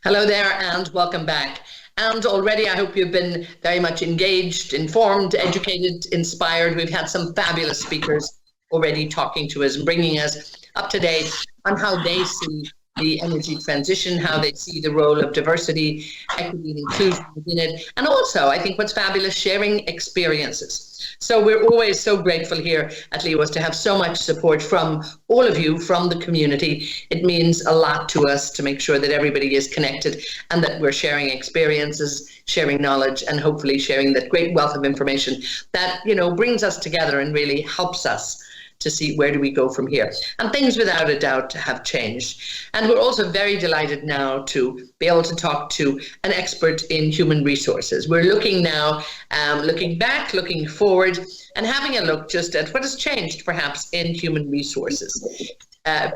Hello there and welcome back. And already I hope you've been very much engaged, informed, educated, inspired. We've had some fabulous speakers already talking to us and bringing us up to date on how they see the energy transition, how they see the role of diversity, equity and inclusion within it. And also, I think what's fabulous, sharing experiences. So we're always so grateful here at LEWAS to have so much support from all of you, from the community. It means a lot to us to make sure that everybody is connected and that we're sharing experiences, sharing knowledge, and hopefully sharing that great wealth of information that, brings us together and really helps us to see where do we go from here. And things without a doubt have changed. And we're also very delighted now to be able to talk to an expert in human resources. We're looking now, looking back, looking forward, and having a look just at what has changed perhaps in human resources.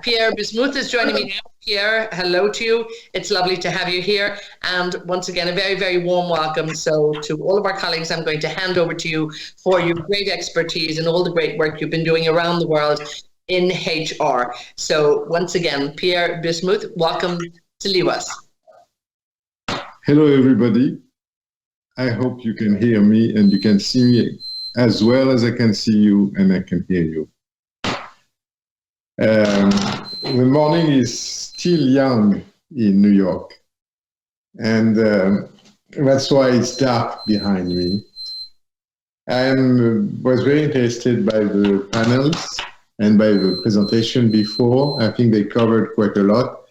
Pierre Bismuth is joining me now. Pierre, hello to you. It's lovely to have you here. And once again, a very, very warm welcome. So to all of our colleagues, I'm going to hand over to you for your great expertise and all the great work you've been doing around the world in HR. So once again, Pierre Bismuth, welcome to LEWAS. Hello, everybody. I hope you can hear me and you can see me as well as I can see you and I can hear you. The morning is still young in New York, and that's why it's dark behind me. I was very interested by the panels and by the presentation before. I think they covered quite a lot.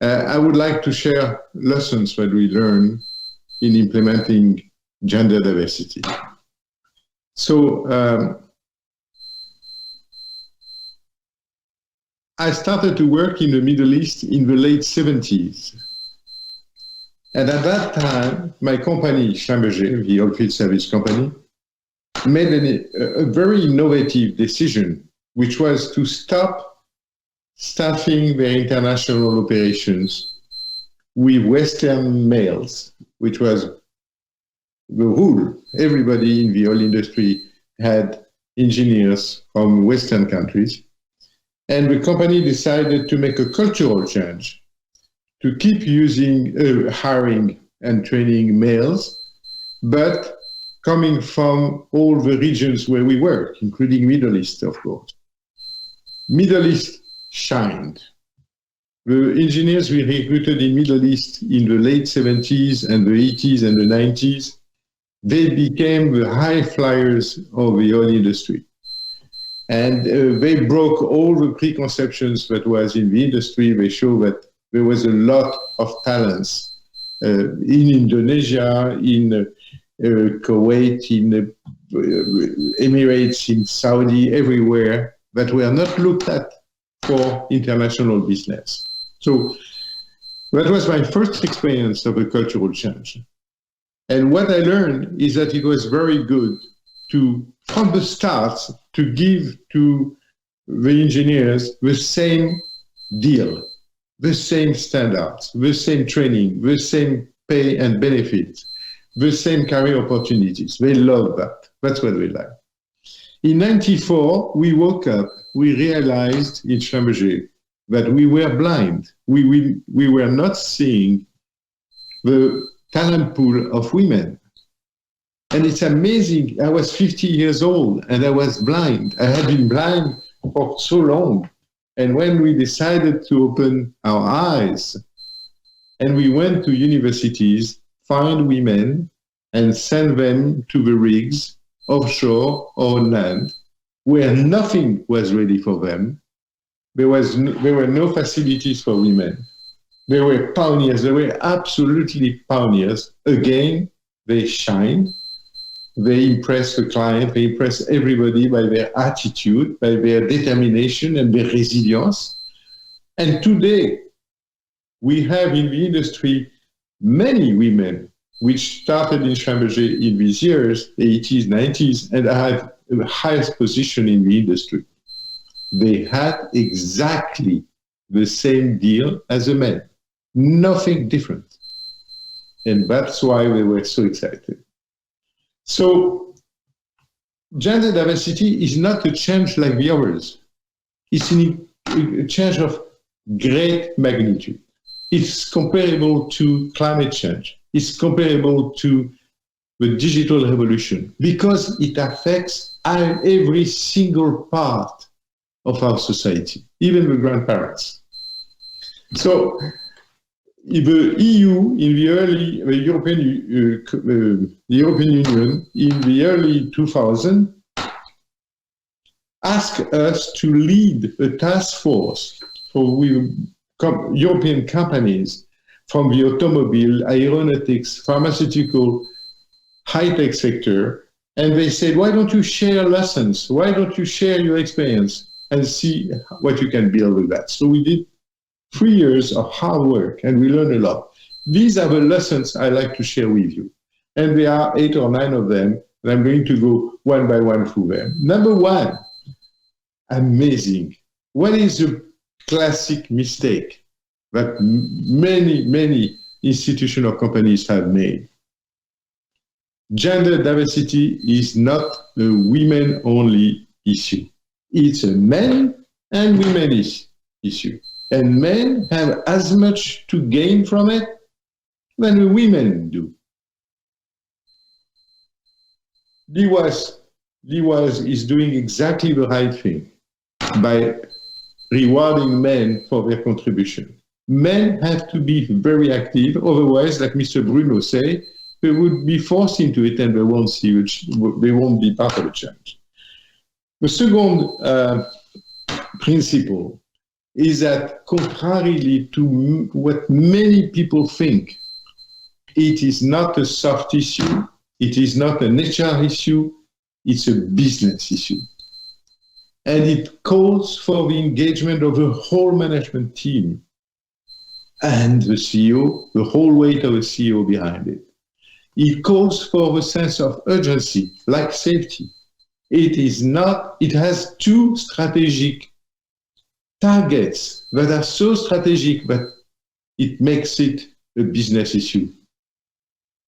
I would like to share lessons that we learn in implementing gender diversity. So, I started to work in the Middle East in the late 70s. And at that time, my company, Schlumberger, the oilfield service company, made a very innovative decision, which was to stop staffing their international operations with Western males, which was the rule. Everybody in the oil industry had engineers from Western countries. And the company decided to make a cultural change, to keep hiring and training males, but coming from all the regions where we work, including Middle East, of course. Middle East shined. The engineers we recruited in Middle East in the late 70s and the 80s and the 90s, they became the high flyers of the oil industry. And they broke all the preconceptions that was in the industry. They showed that there was a lot of talents in Indonesia, in Kuwait, in the Emirates, in Saudi, everywhere, that were not looked at for international business. So that was my first experience of a cultural change. And what I learned is that it was very good to, from the start, to give to the engineers the same deal, the same standards, the same training, the same pay and benefits, the same career opportunities. They love that. That's what they like. In '94, we woke up, we realized in Schlumberger that we were blind. We were not seeing the talent pool of women. And it's amazing. I was 50 years old and I was blind. I had been blind for so long. And when we decided to open our eyes and we went to universities, find women and send them to the rigs, offshore or on land, where nothing was ready for them. There were no facilities for women. They were pioneers. They were absolutely pioneers. Again, they shined. They impress the client, they impress everybody by their attitude, by their determination and their resilience. And today, we have in the industry many women which started in Schlumberger in these years, 80s, 90s, and had the highest position in the industry. They had exactly the same deal as a man, nothing different. And that's why they were so excited. So gender diversity is not a change like the others. It's a change of great magnitude. It's comparable to climate change. It's comparable to the digital revolution because it affects every single part of our society, even the grandparents. So the EU in the European Union in the early 2000s asked us to lead a task force for European companies from the automobile, aeronautics, pharmaceutical, high-tech sector, and they said, why don't you share lessons? Why don't you share your experience and see what you can build with that? So we did 3 years of hard work, and we learned a lot. These are the lessons I like to share with you. And there are 8 or 9 of them, and I'm going to go one by one through them. Number one, amazing. What is the classic mistake that many institutions or companies have made? Gender diversity is not a women-only issue. It's a men and women issue. And men have as much to gain from it than women do. DWAS is doing exactly the right thing by rewarding men for their contribution. Men have to be very active, otherwise, like Mr. Bruno said, they would be forced into it and they won't be part of the change. The second principle is that, contrarily to what many people think, it is not a soft issue, it is not an HR issue, it's a business issue. And it calls for the engagement of the whole management team and the CEO, the whole weight of the CEO behind it. It calls for a sense of urgency, like safety. It has 2 strategic targets that are so strategic that it makes it a business issue.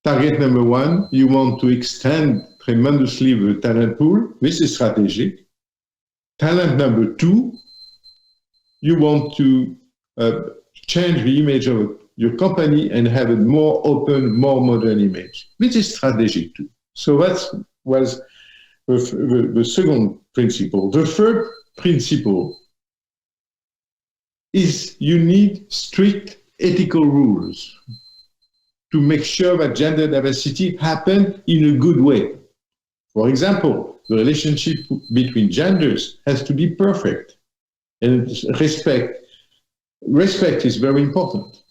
Target number 1, you want to extend tremendously the talent pool. This is strategic. Talent number 2, you want to change the image of your company and have a more open, more modern image. This is strategic too. So that was the second principle. The third principle is you need strict ethical rules to make sure that gender diversity happens in a good way. For example, the relationship between genders has to be perfect. And respect is very important.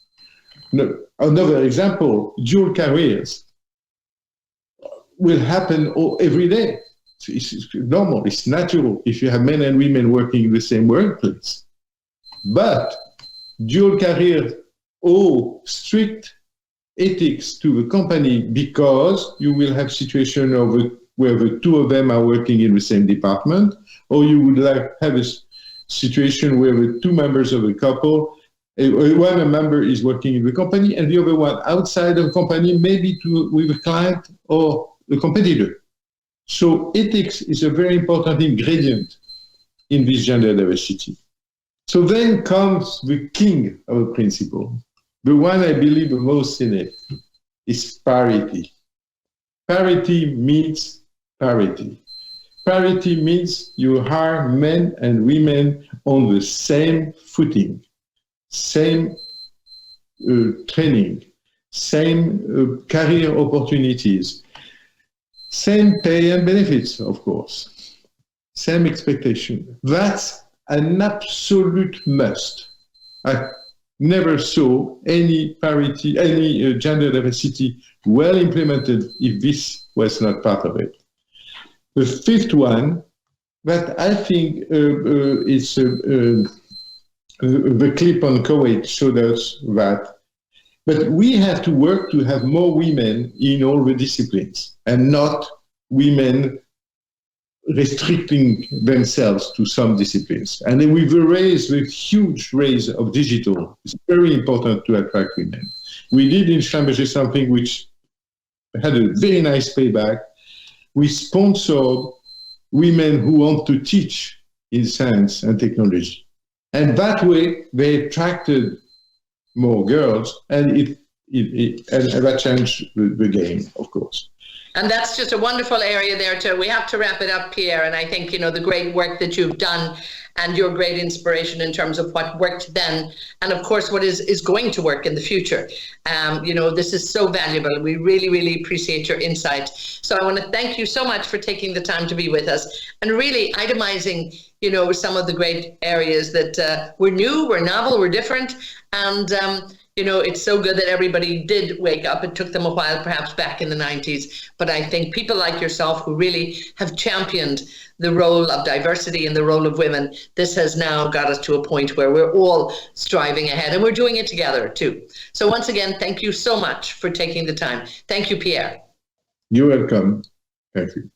Another example, dual careers will happen every day. It's normal, it's natural if you have men and women working in the same workplace. But dual careers owe strict ethics to the company because you will have situation where the 2 of them are working in the same department, or you would have a situation where the 2 members of a couple, one member is working in the company and the other one outside of the company, maybe with a client or a competitor. So ethics is a very important ingredient in this gender diversity. So then comes the king of the principle. The one I believe the most in it is parity. Parity means parity. Parity means you hire men and women on the same footing, same training, same career opportunities, same pay and benefits, of course, same expectation. That's an absolute must. I never saw any parity, any gender diversity well implemented if this was not part of it. The fifth one, that I think is the clip on Kuwait showed us that, but we have to work to have more women in all the disciplines and not women restricting themselves to some disciplines. And then we've raised a huge raise of digital. It's very important to attract women. We did in Schlumberger something which had a very nice payback. We sponsored women who want to teach in science and technology. And that way, they attracted more girls, and and that changed the game, of course. And that's just a wonderful area there too. We have to wrap it up, Pierre. And I think, the great work that you've done and your great inspiration in terms of what worked then, and of course, what is going to work in the future. This is so valuable. We really, really appreciate your insight. So I want to thank you so much for taking the time to be with us and really itemizing, some of the great areas that were new, were novel, were different. And, it's so good that everybody did wake up. It took them a while, perhaps back in the 90s. But I think people like yourself who really have championed the role of diversity and the role of women, this has now got us to a point where we're all striving ahead and we're doing it together too. So once again, thank you so much for taking the time. Thank you, Pierre. You're welcome. Thank you.